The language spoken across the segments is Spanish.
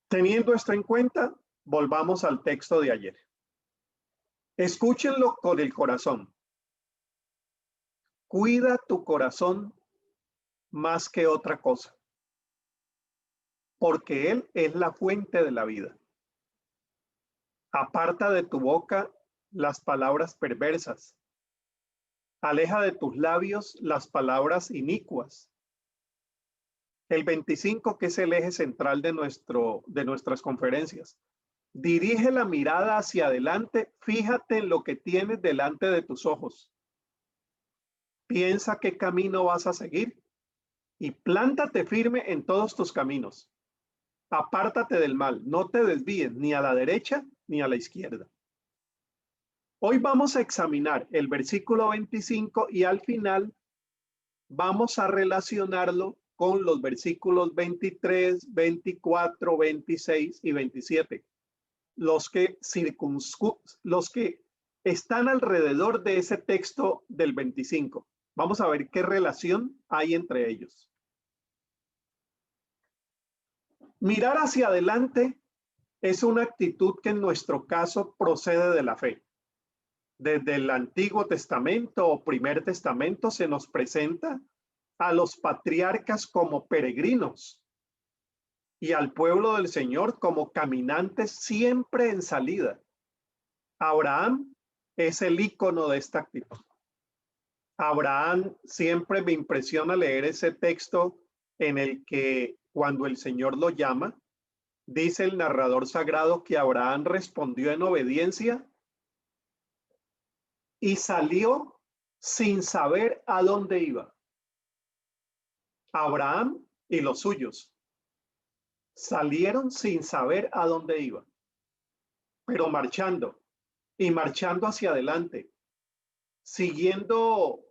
Teniendo esto en cuenta, volvamos al texto de ayer. Escúchenlo con el corazón. Cuida tu corazón más que otra cosa, porque Él es la fuente de la vida. Aparta de tu boca las palabras perversas. Aleja de tus labios las palabras inicuas. El 25, que es el eje central de nuestras conferencias. Dirige la mirada hacia adelante, fíjate en lo que tienes delante de tus ojos. Piensa qué camino vas a seguir y plántate firme en todos tus caminos. Apártate del mal, no te desvíes ni a la derecha ni a la izquierda. Hoy vamos a examinar el versículo 25 y al final vamos a relacionarlo con los versículos 23, 24, 26 y 27. Los que están alrededor de ese texto del 25. Vamos a ver qué relación hay entre ellos. Mirar hacia adelante es una actitud que en nuestro caso procede de la fe. Desde el Antiguo Testamento o Primer Testamento se nos presenta a los patriarcas como peregrinos y al pueblo del Señor como caminantes siempre en salida. Abraham es el icono de esta actitud. Abraham, siempre me impresiona leer ese texto en el que cuando el Señor lo llama, dice el narrador sagrado que Abraham respondió en obediencia y salió sin saber a dónde iba. Abraham y los suyos salieron sin saber a dónde iba, pero marchando y marchando hacia adelante, siguiendo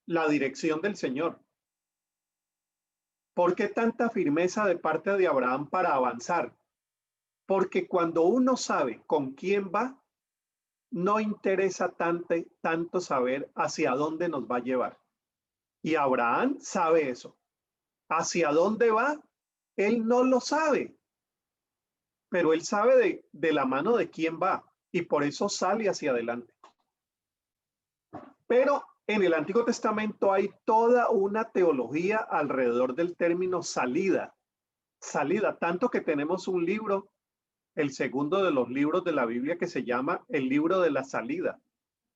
la dirección del Señor. ¿Por qué tanta firmeza de parte de Abraham para avanzar? Porque cuando uno sabe con quién va, no interesa tanto saber hacia dónde nos va a llevar. Y Abraham sabe eso. ¿Hacia dónde va? Él no lo sabe. Pero él sabe de la mano de quién va. Y por eso sale hacia adelante. Pero en el Antiguo Testamento hay toda una teología alrededor del término salida. Salida, tanto que tenemos un libro, el segundo de los libros de la Biblia, que se llama el libro de la salida,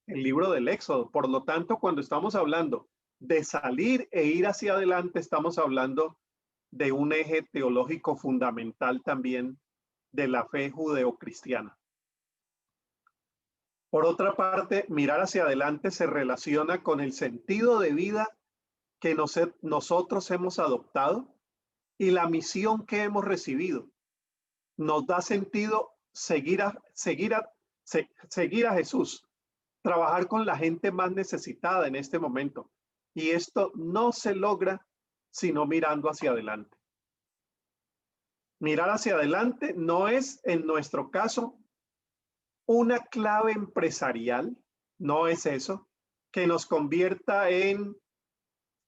el libro del Éxodo. Por lo tanto, cuando estamos hablando de salir e ir hacia adelante, estamos hablando de un eje teológico fundamental también de la fe judeocristiana. Por otra parte, mirar hacia adelante se relaciona con el sentido de vida que nosotros hemos adoptado y la misión que hemos recibido. Nos da sentido seguir a Jesús, trabajar con la gente más necesitada en este momento. Y esto no se logra sino mirando hacia adelante. Mirar hacia adelante no es, en nuestro caso, una clave empresarial, no es eso, que nos convierta en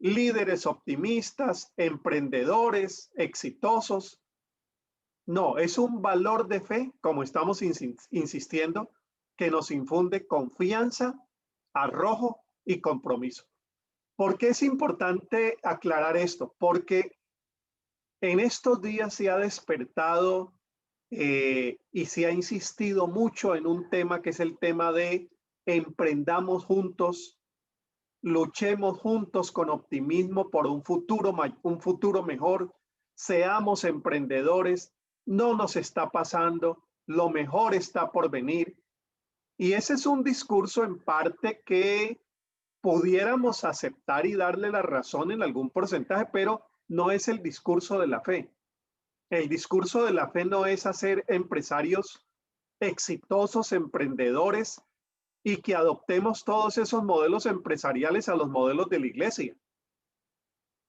líderes optimistas, emprendedores, exitosos. No, es un valor de fe, como estamos insistiendo, que nos infunde confianza, arrojo y compromiso. ¿Por qué es importante aclarar esto? Porque en estos días se ha despertado y se ha insistido mucho en un tema que es el tema de emprendamos juntos, luchemos juntos con optimismo por un futuro mejor, seamos emprendedores, no nos está pasando, lo mejor está por venir. Y ese es un discurso en parte que pudiéramos aceptar y darle la razón en algún porcentaje, pero no es el discurso de la fe. El discurso de la fe no es hacer empresarios exitosos, emprendedores, y que adoptemos todos esos modelos empresariales a los modelos de la iglesia.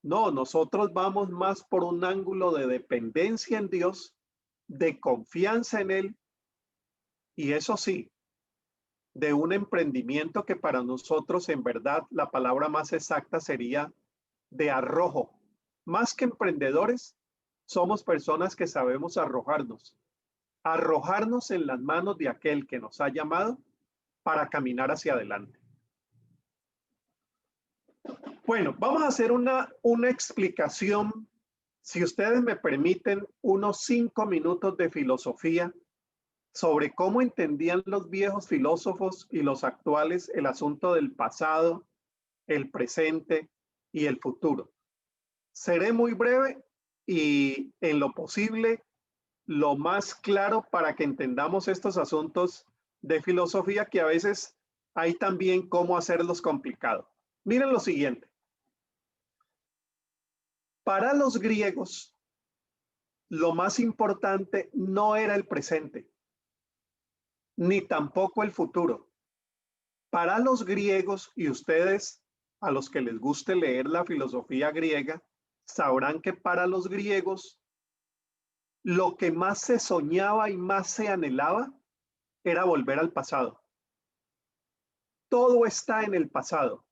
No, nosotros vamos más por un ángulo de dependencia en Dios, de confianza en Él, y eso sí, de un emprendimiento que para nosotros en verdad la palabra más exacta sería de arrojo. Más que emprendedores, somos personas que sabemos arrojarnos en las manos de aquel que nos ha llamado para caminar hacia adelante. Bueno, vamos a hacer una explicación, si ustedes me permiten, unos 5 minutos de filosofía sobre cómo entendían los viejos filósofos y los actuales el asunto del pasado, el presente y el futuro. Seré muy breve y en lo posible lo más claro para que entendamos estos asuntos de filosofía que a veces hay también cómo hacerlos complicados. Miren lo siguiente. Para los griegos, lo más importante no era el presente, ni tampoco el futuro. Para los griegos, y ustedes, a los que les guste leer la filosofía griega, sabrán que para los griegos, lo que más se soñaba y más se anhelaba era volver al pasado. Todo está en el pasado.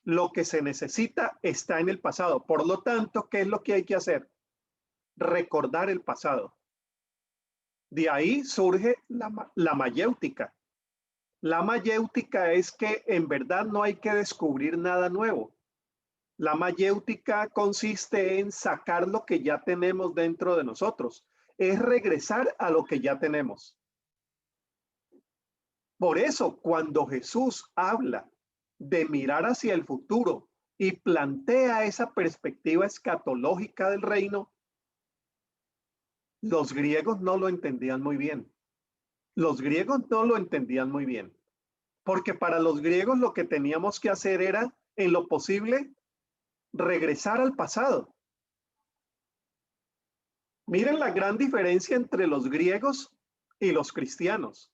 Lo que se necesita está en el pasado. Por lo tanto, ¿qué es lo que hay que hacer? Recordar el pasado. De ahí surge la mayéutica. La mayéutica es que en verdad no hay que descubrir nada nuevo. La mayéutica consiste en sacar lo que ya tenemos dentro de nosotros. Es regresar a lo que ya tenemos. Por eso, cuando Jesús habla de mirar hacia el futuro y plantea esa perspectiva escatológica del reino, los griegos no lo entendían muy bien. Los griegos no lo entendían muy bien, porque para los griegos lo que teníamos que hacer era, en lo posible, regresar al pasado. Miren la gran diferencia entre los griegos y los cristianos.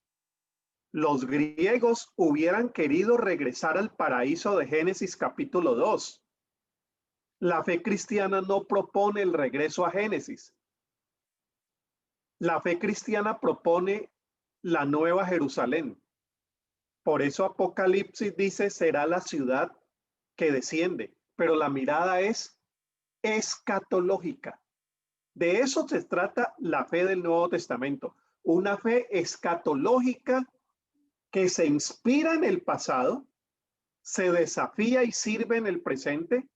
Los griegos hubieran querido regresar al paraíso de Génesis capítulo 2. La fe cristiana no propone el regreso a Génesis. La fe cristiana propone la nueva Jerusalén. Por eso Apocalipsis dice, será la ciudad que desciende, pero la mirada es escatológica. De eso se trata la fe del Nuevo Testamento, una fe escatológica que se inspira en el pasado, se desafía y sirve en el presente,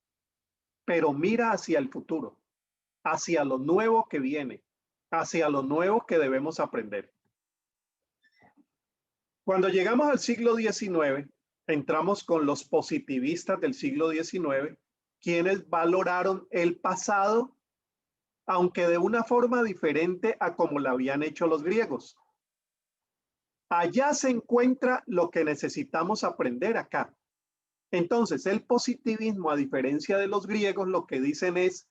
pero mira hacia el futuro, hacia lo nuevo que viene, hacia lo nuevo que debemos aprender. Cuando llegamos al siglo XIX, entramos con los positivistas del siglo XIX, quienes valoraron el pasado, aunque de una forma diferente a como lo habían hecho los griegos. Allá se encuentra lo que necesitamos aprender acá. Entonces, el positivismo, a diferencia de los griegos, lo que dicen es,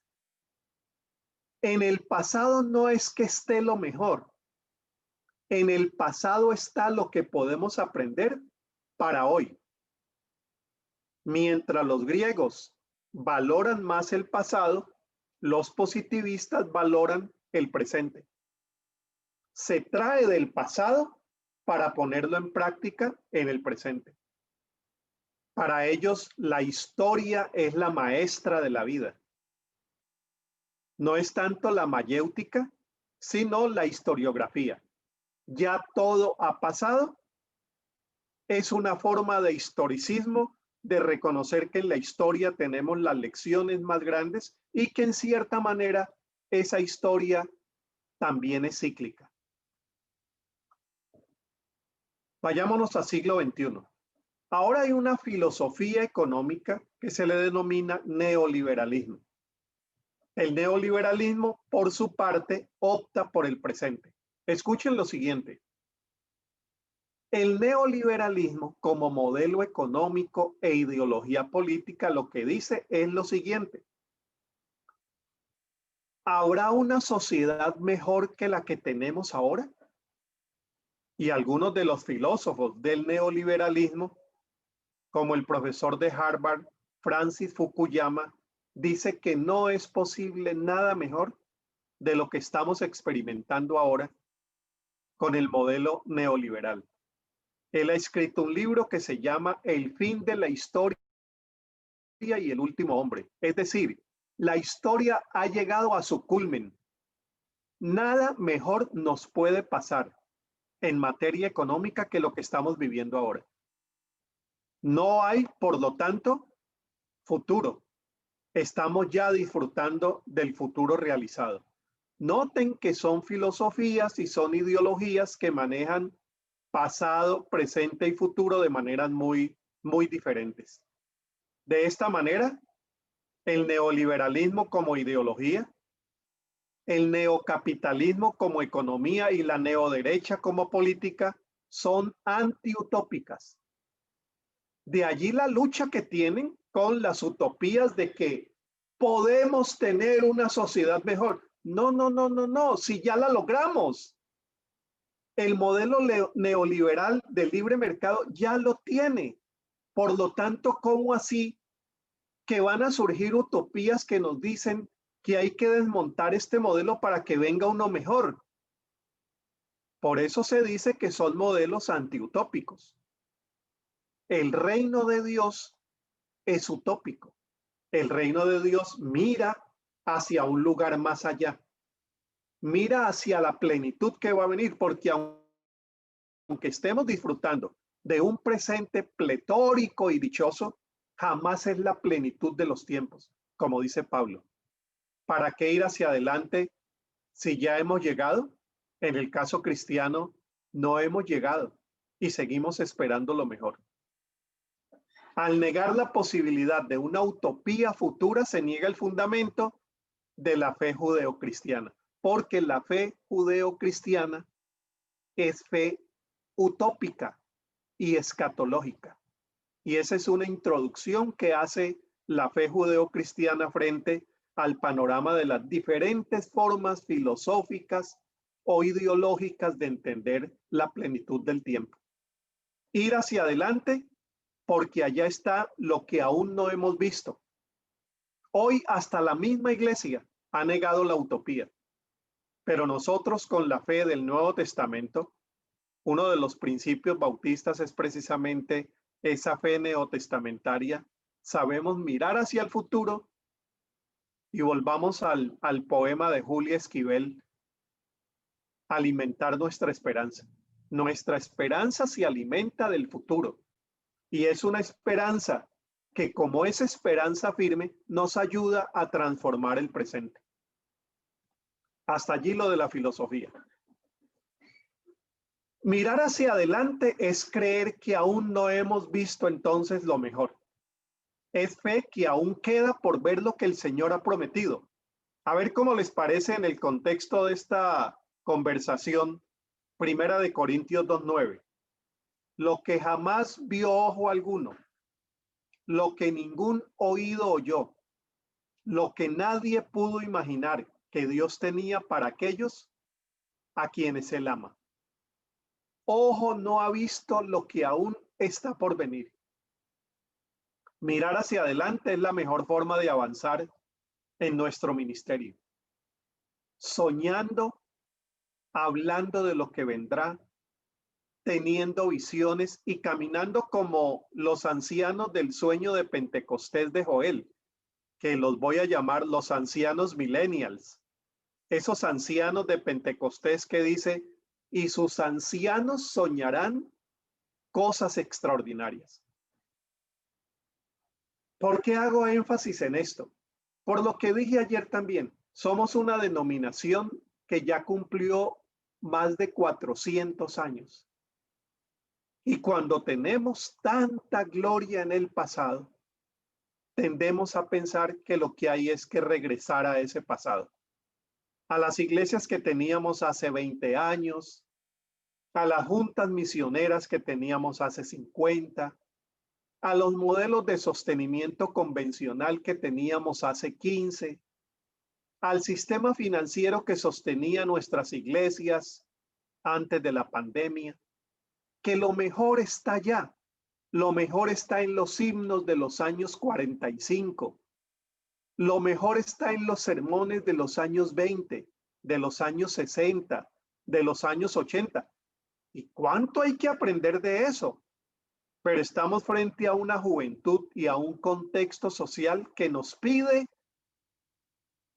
en el pasado no es que esté lo mejor, en el pasado está lo que podemos aprender para hoy. Mientras los griegos valoran más el pasado, los positivistas valoran el presente. Se trae del pasado para ponerlo en práctica en el presente. Para ellos, la historia es la maestra de la vida. No es tanto la mayéutica, sino la historiografía. Ya todo ha pasado. Es una forma de historicismo, de reconocer que en la historia tenemos las lecciones más grandes y que en cierta manera esa historia también es cíclica. Vayámonos al siglo XXI. Ahora hay una filosofía económica que se le denomina neoliberalismo. El neoliberalismo, por su parte, opta por el presente. Escuchen lo siguiente. El neoliberalismo, como modelo económico e ideología política, lo que dice es lo siguiente. ¿Habrá una sociedad mejor que la que tenemos ahora? Y algunos de los filósofos del neoliberalismo, como el profesor de Harvard, Francis Fukuyama, dice que no es posible nada mejor de lo que estamos experimentando ahora con el modelo neoliberal. Él ha escrito un libro que se llama El fin de la historia y el último hombre. Es decir, La historia ha llegado a su culmen. Nada mejor nos puede pasar en materia económica que lo que estamos viviendo ahora. No hay, por lo tanto, futuro. Estamos ya disfrutando del futuro realizado. Noten que son filosofías y son ideologías que manejan pasado, presente y futuro de maneras muy diferentes. De esta manera, el neoliberalismo como ideología, el neocapitalismo como economía y la neoderecha como política son antiutópicas. De allí la lucha que tienen con las utopías de que podemos tener una sociedad mejor. No, no, no, no, no, si ya la logramos. El modelo neoliberal del libre mercado ya lo tiene. Por lo tanto, ¿cómo así que van a surgir utopías que nos dicen que hay que desmontar este modelo para que venga uno mejor? Por eso se dice que son modelos antiutópicos. El reino de Dios es utópico. El reino de Dios mira hacia un lugar más allá. Mira hacia la plenitud que va a venir, porque aunque estemos disfrutando de un presente pletórico y dichoso, jamás es la plenitud de los tiempos, como dice Pablo. ¿Para qué ir hacia adelante si ya hemos llegado? En el caso cristiano, no hemos llegado y seguimos esperando lo mejor. Al negar la posibilidad de una utopía futura, se niega el fundamento de la fe judeocristiana, porque la fe judeocristiana es fe utópica y escatológica. Y esa es una introducción que hace la fe judeocristiana frente al panorama de las diferentes formas filosóficas o ideológicas de entender la plenitud del tiempo. Ir hacia adelante porque allá está lo que aún no hemos visto. Hoy hasta la misma iglesia ha negado la utopía, pero nosotros con la fe del Nuevo Testamento, uno de los principios bautistas es precisamente esa fe neotestamentaria. Sabemos mirar hacia el futuro y volvamos al poema de Julia Esquivel, alimentar nuestra esperanza. Nuestra esperanza se alimenta del futuro y es una esperanza que, como es esperanza firme, nos ayuda a transformar el presente. Hasta allí lo de la filosofía. Mirar hacia adelante es creer que aún no hemos visto entonces lo mejor. Es fe que aún queda por ver lo que el Señor ha prometido. A ver cómo les parece en el contexto de esta conversación, 1 Corintios 2:9. Lo que jamás vio ojo alguno, lo que ningún oído oyó, lo que nadie pudo imaginar que Dios tenía para aquellos a quienes Él ama. Ojo no ha visto lo que aún está por venir. Mirar hacia adelante es la mejor forma de avanzar en nuestro ministerio. Soñando, hablando de lo que vendrá, teniendo visiones y caminando como los ancianos del sueño de Pentecostés de Joel, que los voy a llamar los ancianos millennials. Esos ancianos de Pentecostés que dice, y sus ancianos soñarán cosas extraordinarias. ¿Por qué hago énfasis en esto? Por lo que dije ayer también, somos una denominación que ya cumplió más de 400 años. Y cuando tenemos tanta gloria en el pasado, tendemos a pensar que lo que hay es que regresar a ese pasado. A las iglesias que teníamos hace 20 años, a las juntas misioneras que teníamos hace 50, a los modelos de sostenimiento convencional que teníamos hace 15, al sistema financiero que sostenía nuestras iglesias antes de la pandemia, que lo mejor está allá, lo mejor está en los himnos de los años 45, lo mejor está en los sermones de los años 20, de los años 60, de los años 80. ¿Y cuánto hay que aprender de eso? Pero estamos frente a una juventud y a un contexto social que nos pide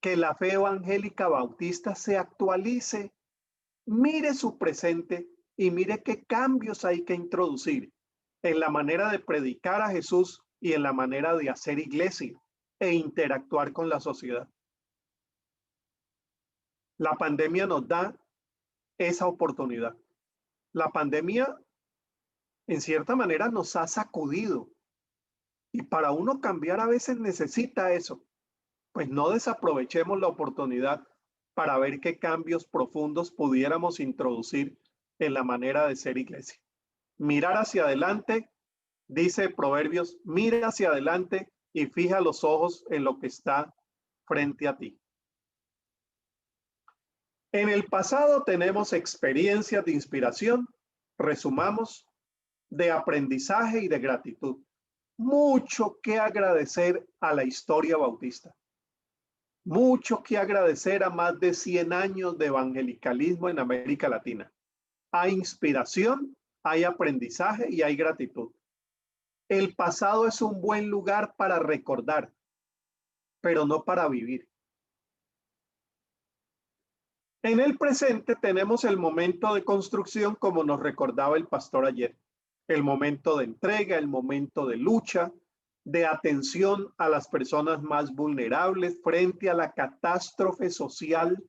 que la fe evangélica bautista se actualice, mire su presente y mire qué cambios hay que introducir en la manera de predicar a Jesús y en la manera de hacer iglesia e interactuar con la sociedad. La pandemia nos da esa oportunidad. La pandemia, en cierta manera, nos ha sacudido y para uno cambiar a veces necesita eso. Pues no desaprovechemos la oportunidad para ver qué cambios profundos pudiéramos introducir en la manera de ser iglesia. Mirar hacia adelante, dice Proverbios, mira hacia adelante y fija los ojos en lo que está frente a ti. En el pasado tenemos experiencias de inspiración, resumamos, de aprendizaje y de gratitud. Mucho que agradecer a la historia bautista. Mucho que agradecer a más de 100 años de evangelicalismo en América Latina. Hay inspiración, hay aprendizaje y hay gratitud. El pasado es un buen lugar para recordar, pero no para vivir. En el presente tenemos el momento de construcción, como nos recordaba el pastor ayer. El momento de entrega, el momento de lucha, de atención a las personas más vulnerables frente a la catástrofe social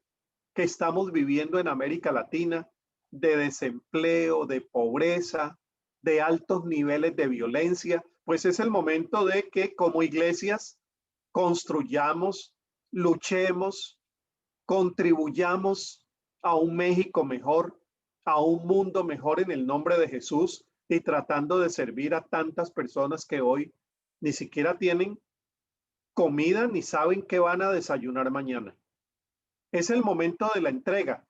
que estamos viviendo en América Latina, de desempleo, de pobreza, de altos niveles de violencia. Pues es el momento de que como iglesias construyamos, luchemos, contribuyamos a un México mejor, a un mundo mejor en el nombre de Jesús y tratando de servir a tantas personas que hoy ni siquiera tienen comida ni saben qué van a desayunar mañana. Es el momento de la entrega,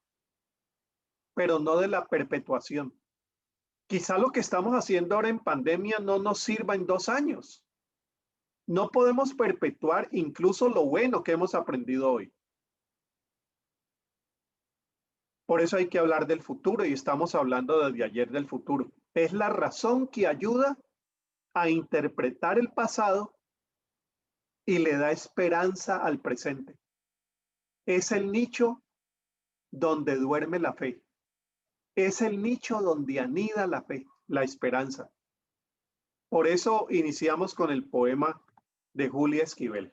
pero no de la perpetuación. Quizá lo que estamos haciendo ahora en pandemia no nos sirva en 2 años. No podemos perpetuar incluso lo bueno que hemos aprendido hoy. Por eso hay que hablar del futuro y estamos hablando desde ayer del futuro. Es la razón que ayuda a interpretar el pasado y le da esperanza al presente. Es el nicho donde duerme la fe. Es el nicho donde anida la fe, la esperanza. Por eso iniciamos con el poema de Julia Esquivel.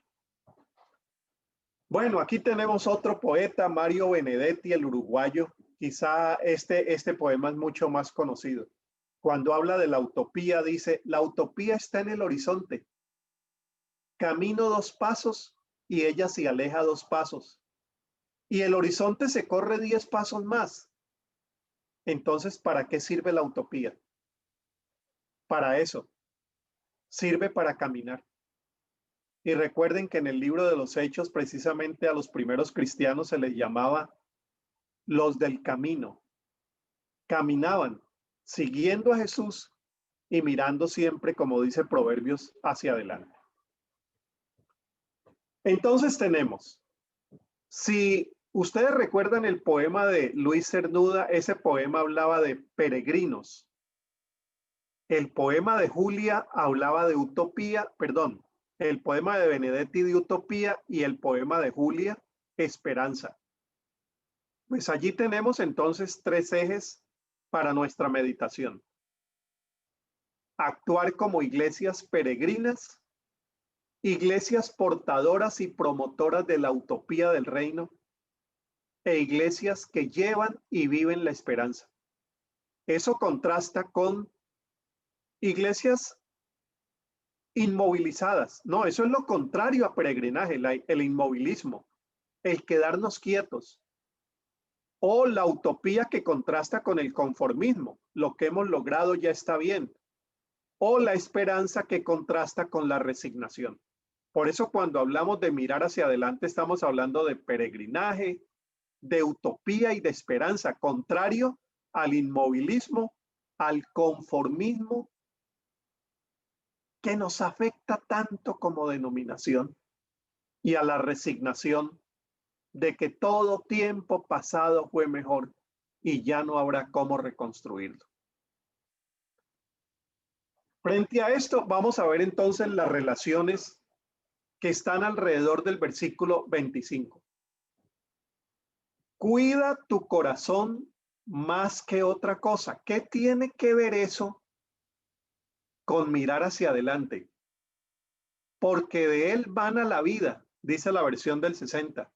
Bueno, aquí tenemos otro poeta, Mario Benedetti, el uruguayo. Quizá este poema es mucho más conocido. Cuando habla de la utopía, dice, la utopía está en el horizonte. Camino 2 pasos y ella se aleja 2 pasos. Y el horizonte se corre 10 pasos más. Entonces, ¿para qué sirve la utopía? Para eso. Sirve para caminar. Y recuerden que en el libro de los Hechos, precisamente a los primeros cristianos se les llamaba los del camino. Caminaban siguiendo a Jesús y mirando siempre, como dice Proverbios, hacia adelante. Entonces tenemos, si ustedes recuerdan el poema de Luis Cernuda, ese poema hablaba de peregrinos. El poema de Julia hablaba de utopía, perdón, el poema de Benedetti de utopía y el poema de Julia, esperanza. Pues allí tenemos entonces 3 ejes para nuestra meditación. Actuar como iglesias peregrinas, iglesias portadoras y promotoras de la utopía del reino, e iglesias que llevan y viven la esperanza. Eso contrasta con iglesias inmovilizadas. No, eso es lo contrario a peregrinaje, el inmovilismo, el quedarnos quietos. O la utopía que contrasta con el conformismo, lo que hemos logrado ya está bien. O la esperanza que contrasta con la resignación. Por eso cuando hablamos de mirar hacia adelante estamos hablando de peregrinaje, de utopía y de esperanza, contrario al inmovilismo, al conformismo que nos afecta tanto como denominación y a la resignación de que todo tiempo pasado fue mejor y ya no habrá cómo reconstruirlo. Frente a esto, vamos a ver entonces las relaciones que están alrededor del versículo 25. Cuida tu corazón más que otra cosa. ¿Qué tiene que ver eso con mirar hacia adelante? Porque de él van a la vida, dice la versión del 60.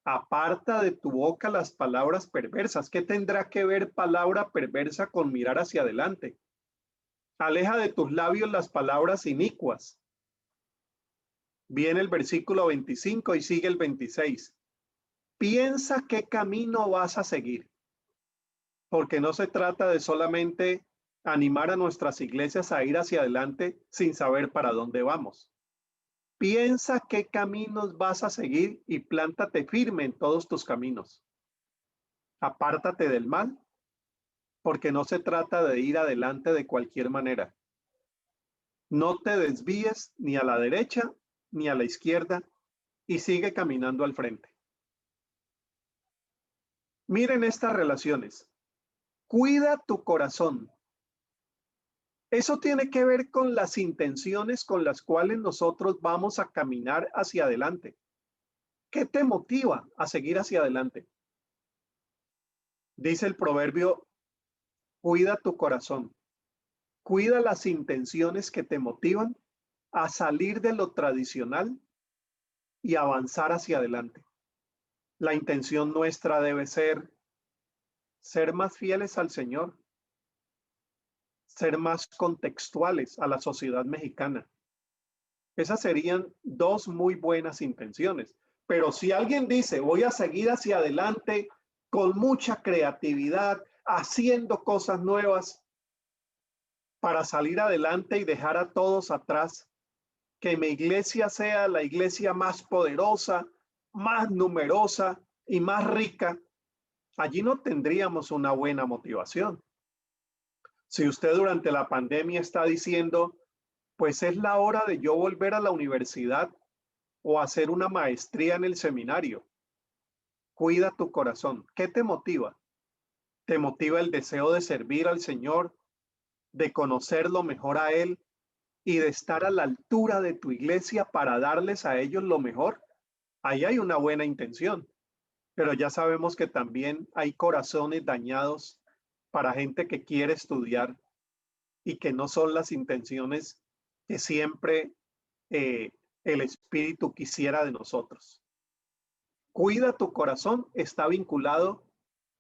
Aparta de tu boca las palabras perversas. ¿Qué tendrá que ver palabra perversa con mirar hacia adelante? Aleja de tus labios las palabras inicuas. Viene el versículo 25 y sigue el 26. Piensa qué camino vas a seguir, porque no se trata de solamente animar a nuestras iglesias a ir hacia adelante sin saber para dónde vamos. Piensa qué caminos vas a seguir y plántate firme en todos tus caminos. Apártate del mal, porque no se trata de ir adelante de cualquier manera. No te desvíes ni a la derecha ni a la izquierda y sigue caminando al frente. Miren estas relaciones. Cuida tu corazón. Eso tiene que ver con las intenciones con las cuales nosotros vamos a caminar hacia adelante. ¿Qué te motiva a seguir hacia adelante? Dice el proverbio, cuida tu corazón. Cuida las intenciones que te motivan a salir de lo tradicional y avanzar hacia adelante. La intención nuestra debe ser más fieles al Señor, ser más contextuales a la sociedad mexicana. Esas serían dos muy buenas intenciones. Pero si alguien dice, voy a seguir hacia adelante con mucha creatividad, haciendo cosas nuevas para salir adelante y dejar a todos atrás, que mi iglesia sea la iglesia más poderosa, más numerosa y más rica, allí no tendríamos una buena motivación. Si usted durante la pandemia está diciendo, pues es la hora de yo volver a la universidad o hacer una maestría en el seminario, cuida tu corazón. ¿Qué te motiva? ¿Te motiva el deseo de servir al Señor, de conocerlo mejor a Él y de estar a la altura de tu iglesia para darles a ellos lo mejor? Ahí hay una buena intención, pero ya sabemos que también hay corazones dañados para gente que quiere estudiar y que no son las intenciones que siempre eh, el Espíritu quisiera de nosotros. Cuida tu corazón está vinculado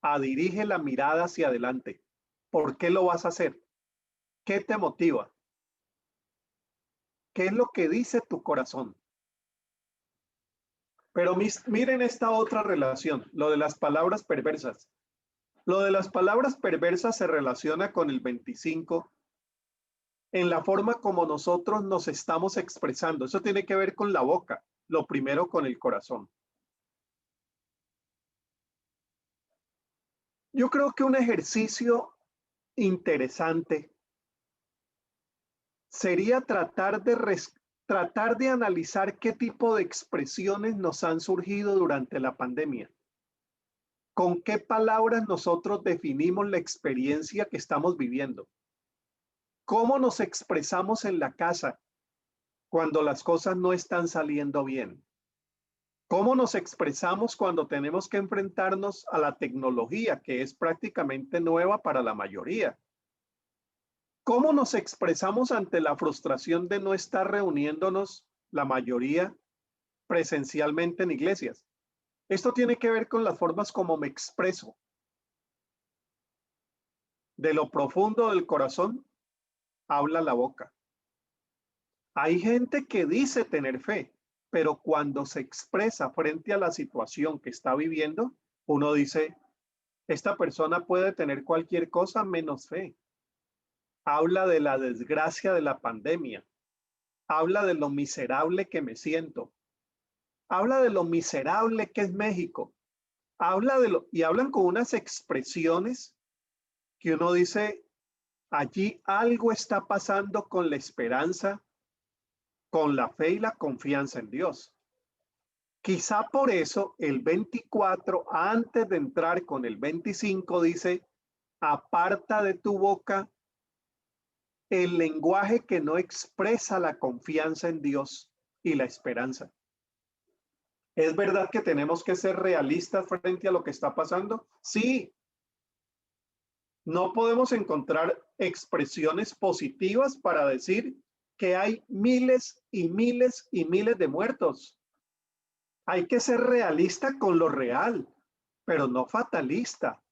a dirige la mirada hacia adelante. ¿Por qué lo vas a hacer? ¿Qué te motiva? ¿Qué es lo que dice tu corazón? Pero miren esta otra relación, lo de las palabras perversas. Lo de las palabras perversas se relaciona con el 25 en la forma como nosotros nos estamos expresando. Eso tiene que ver con la boca, lo primero con el corazón. Yo creo que un ejercicio interesante sería tratar de analizar qué tipo de expresiones nos han surgido durante la pandemia. ¿Con qué palabras nosotros definimos la experiencia que estamos viviendo? ¿Cómo nos expresamos en la casa cuando las cosas no están saliendo bien? ¿Cómo nos expresamos cuando tenemos que enfrentarnos a la tecnología, que es prácticamente nueva para la mayoría? ¿Cómo nos expresamos ante la frustración de no estar reuniéndonos, la mayoría, presencialmente en iglesias? Esto tiene que ver con las formas como me expreso. De lo profundo del corazón habla la boca. Hay gente que dice tener fe, pero cuando se expresa frente a la situación que está viviendo, uno dice, esta persona puede tener cualquier cosa menos fe. Habla de la desgracia de la pandemia. Habla de lo miserable que me siento. Habla de lo miserable que es México. Y hablan con unas expresiones que uno dice, allí algo está pasando con la esperanza, con la fe y la confianza en Dios. Quizá por eso el 24, antes de entrar con el 25, dice, aparta de tu boca el lenguaje que no expresa la confianza en Dios y la esperanza. ¿Es verdad que tenemos que ser realistas frente a lo que está pasando? Sí, no podemos encontrar expresiones positivas para decir que hay miles y miles y miles de muertos. Hay que ser realista con lo real, pero no fatalista.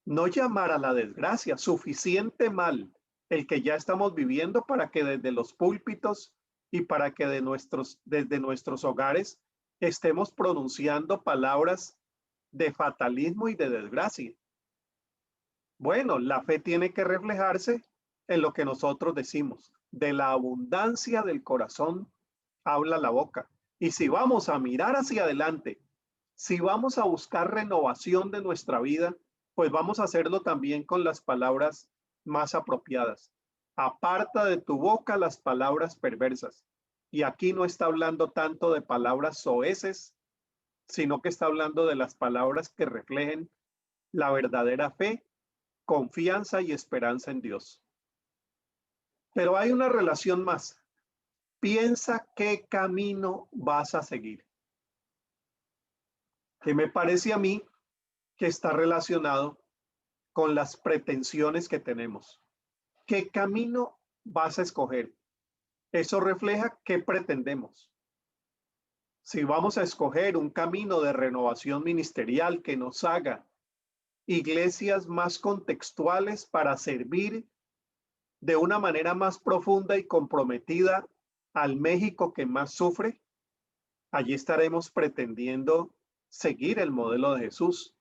No llamar a la desgracia, suficiente mal el que ya estamos viviendo para que desde los púlpitos y para que desde nuestros hogares estemos pronunciando palabras de fatalismo y de desgracia. Bueno, la fe tiene que reflejarse en lo que nosotros decimos. De la abundancia del corazón habla la boca. Y si vamos a mirar hacia adelante, si vamos a buscar renovación de nuestra vida, pues vamos a hacerlo también con las palabras más apropiadas. Aparta de tu boca las palabras perversas. Y aquí no está hablando tanto de palabras soeces, sino que está hablando de las palabras que reflejen la verdadera fe, confianza y esperanza en Dios. Pero hay una relación más. Piensa qué camino vas a seguir. Que me parece a mí que está relacionado con las pretensiones que tenemos. ¿Qué camino vas a escoger? Eso refleja qué pretendemos. Si vamos a escoger un camino de renovación ministerial que nos haga iglesias más contextuales para servir de una manera más profunda y comprometida al México que más sufre, allí estaremos pretendiendo seguir el modelo de Jesús.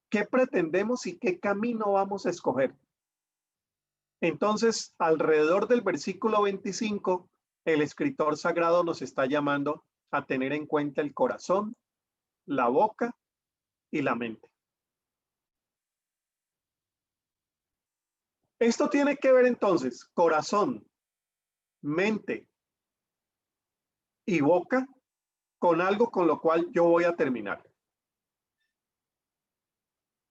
¿Qué pretendemos y qué camino vamos a escoger? Entonces, alrededor del versículo 25, el escritor sagrado nos está llamando a tener en cuenta el corazón, la boca y la mente. Esto tiene que ver entonces corazón, mente y boca con algo con lo cual yo voy a terminar.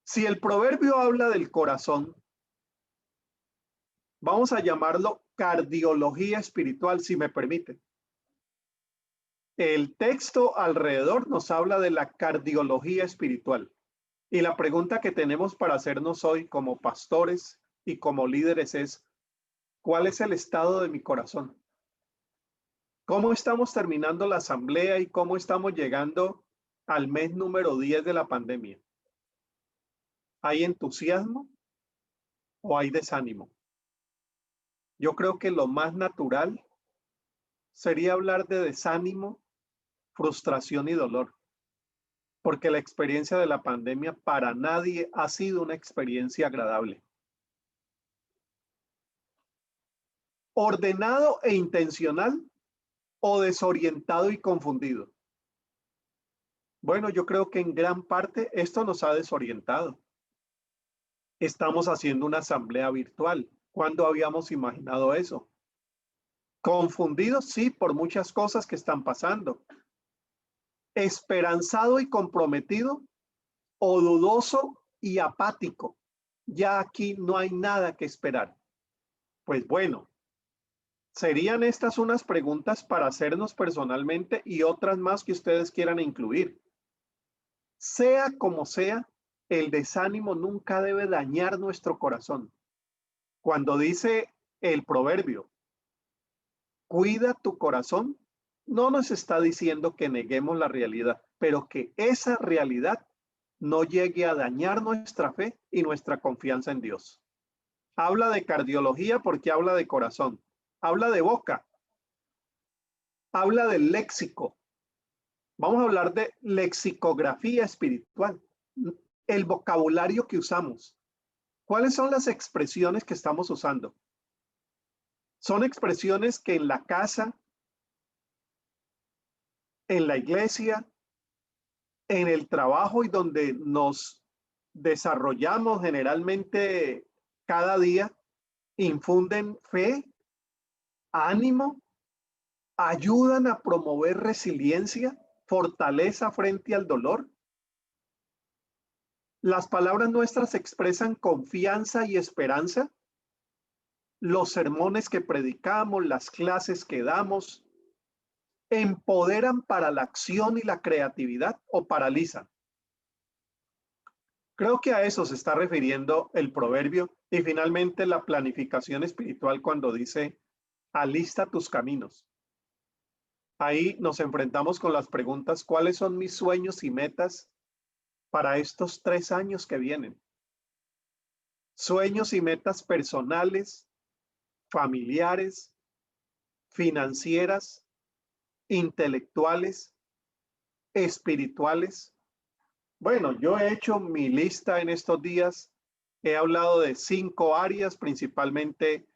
Si el proverbio habla del corazón, vamos a llamarlo cardiología espiritual, si me permite. El texto alrededor nos habla de la cardiología espiritual. Y la pregunta que tenemos para hacernos hoy como pastores y como líderes es, ¿cuál es el estado de mi corazón? ¿Cómo estamos terminando la asamblea y cómo estamos llegando al mes número 10 de la pandemia? ¿Hay entusiasmo o hay desánimo? Yo creo que lo más natural sería hablar de desánimo, frustración y dolor, porque la experiencia de la pandemia para nadie ha sido una experiencia agradable. Ordenado e intencional o desorientado y confundido. Bueno, yo creo que en gran parte esto nos ha desorientado. Estamos haciendo una asamblea virtual. ¿Cuándo habíamos imaginado eso? Confundidos, sí, por muchas cosas que están pasando. Esperanzado y comprometido o dudoso y apático. Ya aquí no hay nada que esperar. Pues bueno, serían estas unas preguntas para hacernos personalmente y otras más que ustedes quieran incluir. Sea como sea, el desánimo nunca debe dañar nuestro corazón. Cuando dice el proverbio, cuida tu corazón, no nos está diciendo que neguemos la realidad, pero que esa realidad no llegue a dañar nuestra fe y nuestra confianza en Dios. Habla de cardiología porque habla de corazón. Habla de boca. Habla del léxico. Vamos a hablar de lexicografía espiritual. El vocabulario que usamos. ¿Cuáles son las expresiones que estamos usando? Son expresiones que en la casa, en la iglesia, en el trabajo y donde nos desarrollamos generalmente cada día, infunden fe, ánimo, ayudan a promover resiliencia, fortaleza frente al dolor. Las palabras nuestras expresan confianza y esperanza. Los sermones que predicamos, las clases que damos, ¿Empoderan para la acción y la creatividad o paralizan? Creo que a eso se está refiriendo el proverbio y finalmente la planificación espiritual cuando dice, alista tus caminos. Ahí nos enfrentamos con las preguntas, ¿cuáles son mis sueños y metas para estos 3 años que vienen? Sueños y metas personales, familiares, financieras, intelectuales, espirituales. Bueno, yo he hecho mi lista en estos días. He hablado de 5 áreas, principalmente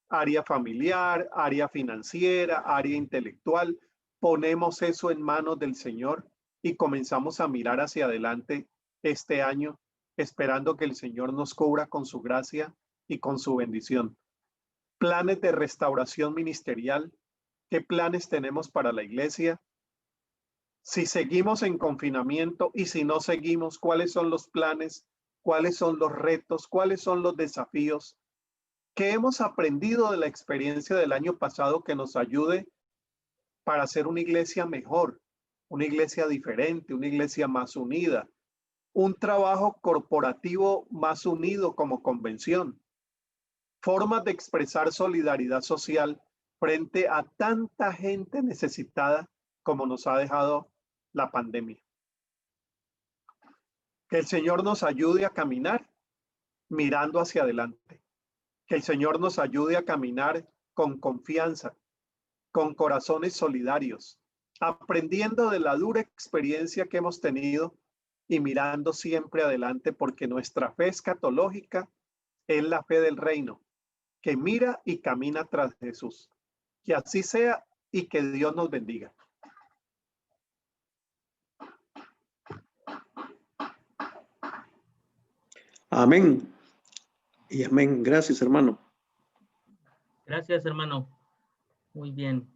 área familiar, área financiera, área intelectual. Ponemos eso en manos del Señor y comenzamos a mirar hacia adelante este año, esperando que el Señor nos cubra con su gracia y con su bendición. Planes de restauración ministerial. ¿Qué planes tenemos para la iglesia? Si seguimos en confinamiento y si no seguimos, ¿cuáles son los planes? ¿Cuáles son los retos? ¿Cuáles son los desafíos? ¿Qué hemos aprendido de la experiencia del año pasado que nos ayude para hacer una iglesia mejor, una iglesia diferente, una iglesia más unida, un trabajo corporativo más unido como convención? Formas de expresar solidaridad social frente a tanta gente necesitada como nos ha dejado la pandemia. Que el Señor nos ayude a caminar mirando hacia adelante. Que el Señor nos ayude a caminar con confianza, con corazones solidarios, aprendiendo de la dura experiencia que hemos tenido y mirando siempre adelante, porque nuestra fe escatológica es la fe del reino, que mira y camina tras Jesús. Que así sea y que Dios nos bendiga. Amén. Y amén. Gracias, hermano. Gracias, hermano. Muy bien.